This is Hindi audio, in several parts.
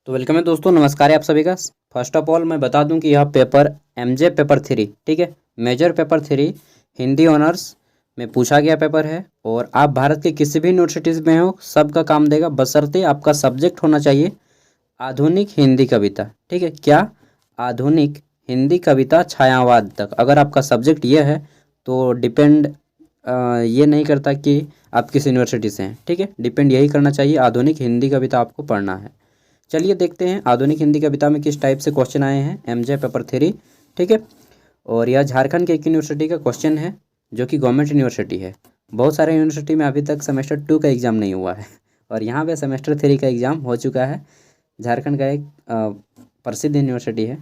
तो वेलकम है दोस्तों, नमस्कार है आप सभी का। फर्स्ट ऑफ ऑल मैं बता दूं कि यह पेपर एमजे पेपर 3, ठीक है, मेजर पेपर 3 हिंदी ऑनर्स में पूछा गया पेपर है। और आप भारत के किसी भी यूनिवर्सिटीज़ में हो, सबका काम देगा, बशर्ते आपका सब्जेक्ट होना चाहिए आधुनिक हिंदी कविता। ठीक है, क्या? आधुनिक हिंदी कविता छायावाद तक। अगर आपका सब्जेक्ट ये है तो डिपेंड ये नहीं करता कि आप किस यूनिवर्सिटी से हैं। ठीक है, डिपेंड यही करना चाहिए आधुनिक हिंदी कविता आपको पढ़ना है। चलिए देखते हैं आधुनिक हिंदी कविता में किस टाइप से क्वेश्चन आए हैं एमजे पेपर 3। ठीक है, और यह झारखंड के एक यूनिवर्सिटी का क्वेश्चन है जो कि गवर्नमेंट यूनिवर्सिटी है। बहुत सारे यूनिवर्सिटी में अभी तक सेमेस्टर 2 का एग्ज़ाम नहीं हुआ है और यहाँ पे सेमेस्टर 3 का एग्ज़ाम हो चुका है। झारखंड का एक प्रसिद्ध यूनिवर्सिटी है।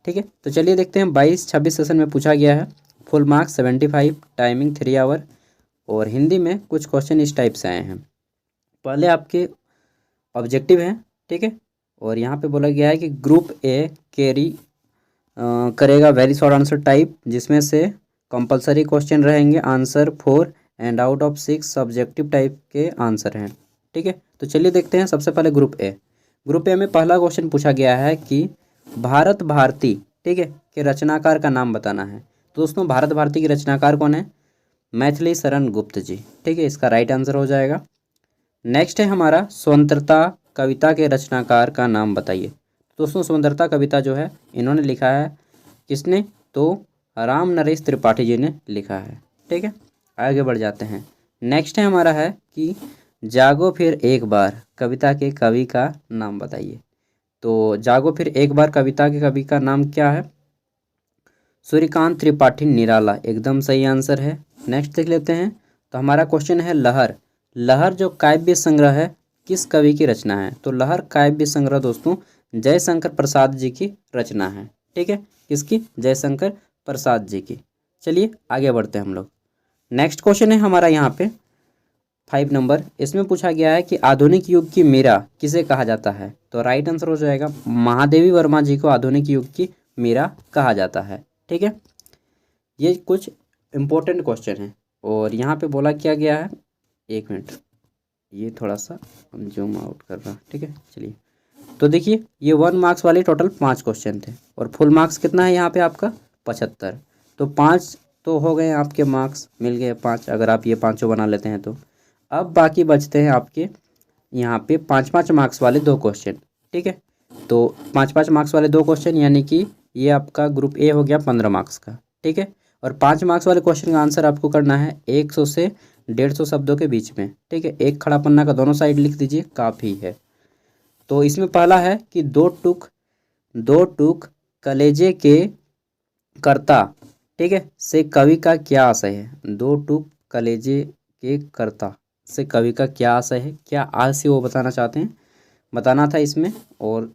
ठीक है, तो चलिए देखते हैं। 22-26 सेशन में पूछा गया है। Full marks 75, timing 3 hour. और हिंदी में कुछ क्वेश्चन इस टाइप से आए हैं। पहले आपके ऑब्जेक्टिव हैं, ठीक है, और यहाँ पे बोला गया है कि ग्रुप ए कैरी करेगा वेरी शॉर्ट आंसर टाइप, जिसमें से कंपलसरी क्वेश्चन रहेंगे answer 4 and out of 6 subjective type के आंसर हैं। ठीक है, तो चलिए देखते हैं। सबसे पहले ग्रुप ए। ग्रुप ए में पहला क्वेश्चन पूछा गया है कि भारत भारती, ठीक है, के रचनाकार का नाम बताना है। तो दोस्तों, भारत भारती के रचनाकार कौन है? मैथिली शरण गुप्त जी। ठीक है, इसका राइट आंसर हो जाएगा। नेक्स्ट है हमारा स्वतंत्रता कविता के रचनाकार का नाम बताइए। दोस्तों, स्वतंत्रता कविता जो है इन्होंने लिखा है, किसने? तो राम नरेश त्रिपाठी जी ने लिखा है। ठीक है, आगे बढ़ जाते हैं। नेक्स्ट है हमारा है कि जागो फिर एक बार कविता के कवि का नाम बताइए। तो जागो फिर एक बार कविता के कवि का नाम क्या है? सूर्यकांत त्रिपाठी निराला, एकदम सही आंसर है। नेक्स्ट देख लेते हैं। तो हमारा क्वेश्चन है लहर। लहर जो काव्य संग्रह है किस कवि की रचना है? तो लहर काव्य संग्रह दोस्तों जयशंकर प्रसाद जी की रचना है। ठीक है, किसकी? जयशंकर प्रसाद जी की। चलिए आगे बढ़ते हैं हम लोग। नेक्स्ट क्वेश्चन है हमारा यहाँ पे 5 नंबर। इसमें पूछा गया है कि आधुनिक युग की मीरा किसे कहा जाता है? तो राइट आंसर हो जाएगा महादेवी वर्मा जी को आधुनिक युग की मीरा कहा जाता है। ठीक है, ये कुछ इम्पोर्टेंट क्वेश्चन है। और यहाँ पे बोला क्या गया है, एक मिनट, ये थोड़ा सा जूम आउट कर रहा। ठीक है, चलिए। तो देखिए, ये 1 मार्क्स वाले टोटल 5 क्वेश्चन थे और फुल मार्क्स कितना है यहाँ पे आपका? 75। तो 5 तो हो गए आपके मार्क्स, मिल गए 5 अगर आप ये पाँचों बना लेते हैं तो। अब बाकी बचते हैं आपके यहाँ पे 5-5 मार्क्स वाले 2 क्वेश्चन। ठीक है, तो 5-5 मार्क्स वाले 2 क्वेश्चन, यानी कि ये आपका ग्रुप ए हो गया 15 मार्क्स का। ठीक है, और 5 मार्क्स वाले क्वेश्चन का आंसर आपको करना है 100 से 150 शब्दों के बीच में। ठीक है, एक खड़ा पन्ना का दोनों साइड लिख दीजिए, काफ़ी है। तो इसमें पहला है कि दो टूक कलेजे के कर्ता, ठीक है, से कवि का क्या आशय है? दो टूक कलेजे के कर्ता से कवि का क्या आशय है, क्या आशय वो बताना चाहते हैं, बताना था इसमें। और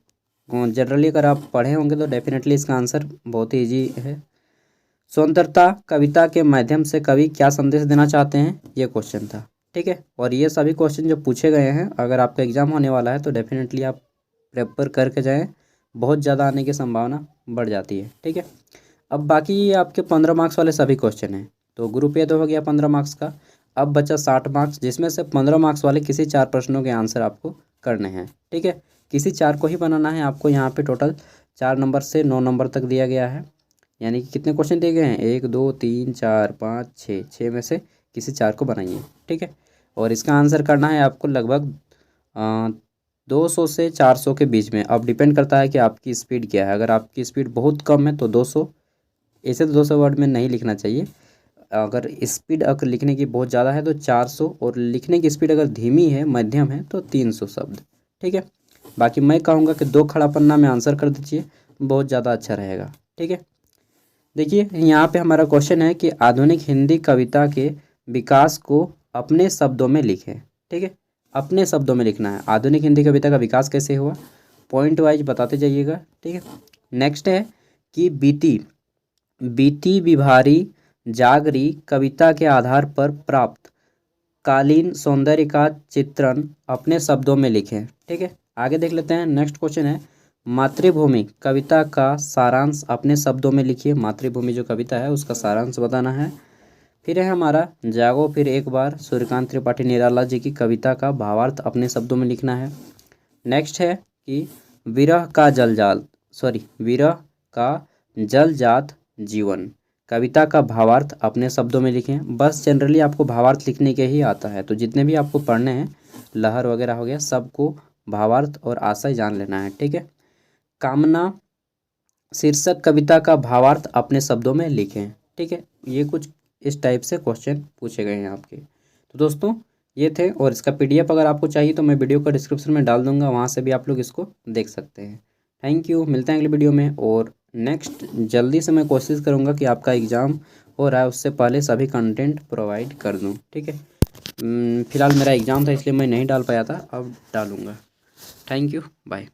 जनरली अगर आप पढ़े होंगे तो डेफिनेटली इसका आंसर बहुत ही ईजी है। स्वतंत्रता कविता के माध्यम से कवि क्या संदेश देना चाहते हैं, ये क्वेश्चन था। ठीक है, और ये सभी क्वेश्चन जो पूछे गए हैं, अगर आपका एग्जाम होने वाला है तो डेफिनेटली आप प्रेपर करके जाएं, बहुत ज़्यादा आने की संभावना बढ़ जाती है। ठीक है, अब बाकी ये आपके 15 मार्क्स वाले सभी क्वेश्चन हैं। तो ग्रुप ए तो हो गया 15 मार्क्स का। अब बचा 60 मार्क्स, जिसमें से 15 मार्क्स वाले किसी 4 प्रश्नों के आंसर आपको करने हैं। ठीक है, किसी 4 को ही बनाना है आपको। यहाँ पे टोटल 4 नंबर से 9 नंबर तक दिया गया है, यानी कि कितने क्वेश्चन दिए गए हैं? 1 2 3 4 5 6, 6 में से किसी 4 को बनाइए। ठीक है, और इसका आंसर करना है आपको लगभग 200 से 400 के बीच में। अब डिपेंड करता है कि आपकी स्पीड क्या है। अगर आपकी स्पीड बहुत कम है तो 200, ऐसे तो 200 वर्ड में नहीं लिखना चाहिए। अगर स्पीड अगर लिखने की बहुत ज़्यादा है तो 400, और लिखने की स्पीड अगर धीमी है, मध्यम है, तो 300 शब्द। ठीक है, बाकी मैं कहूँगा कि 2 खड़ा पन्ना में आंसर कर दीजिए, बहुत ज़्यादा अच्छा रहेगा। ठीक है, देखिए यहाँ पे हमारा क्वेश्चन है कि आधुनिक हिंदी कविता के विकास को अपने शब्दों में लिखें। ठीक है, अपने शब्दों में लिखना है आधुनिक हिंदी कविता का विकास कैसे हुआ, पॉइंट वाइज बताते जाइएगा। ठीक है, नेक्स्ट है कि बीती बीती बिभारी जागरी कविता के आधार पर प्राप्त कालीन सौंदर्य का चित्रण अपने शब्दों में लिखें। ठीक है, आगे देख लेते हैं। नेक्स्ट क्वेश्चन है मातृभूमि कविता का सारांश अपने शब्दों में लिखिए। मातृभूमि जो कविता है उसका सारांश बताना है। फिर है हमारा जागो फिर एक बार सूर्यकांत त्रिपाठी निराला जी की कविता का भावार्थ अपने शब्दों में लिखना है। नेक्स्ट है कि विरह का जलजात जीवन। कविता का भावार्थ अपने शब्दों में लिखें। बस जनरली आपको भावार्थ लिखने के ही आता है, तो जितने भी आपको पढ़ने हैं, लहर वगैरह हो गया, सबको भावार्थ और आशय जान लेना है, ठीक है। कामना शीर्षक कविता का भावार्थ अपने शब्दों में लिखें, ठीक है। ये कुछ इस टाइप से क्वेश्चन पूछे गए हैं आपके। तो दोस्तों ये थे, और इसका पीडीएफ अगर आपको चाहिए तो मैं वीडियो का डिस्क्रिप्शन में डाल दूंगा, वहाँ से भी आप लोग इसको देख सकते हैं। थैंक यू, मिलते हैं अगले वीडियो में। और नेक्स्ट जल्दी से मैं कोशिश करूँगा कि आपका एग्ज़ाम हो रहा है उससे पहले सभी कंटेंट प्रोवाइड कर दूँ, ठीक है। फिलहाल मेरा एग्ज़ाम था इसलिए मैं नहीं डाल पाया था, अब डालूँगा। Thank you, bye.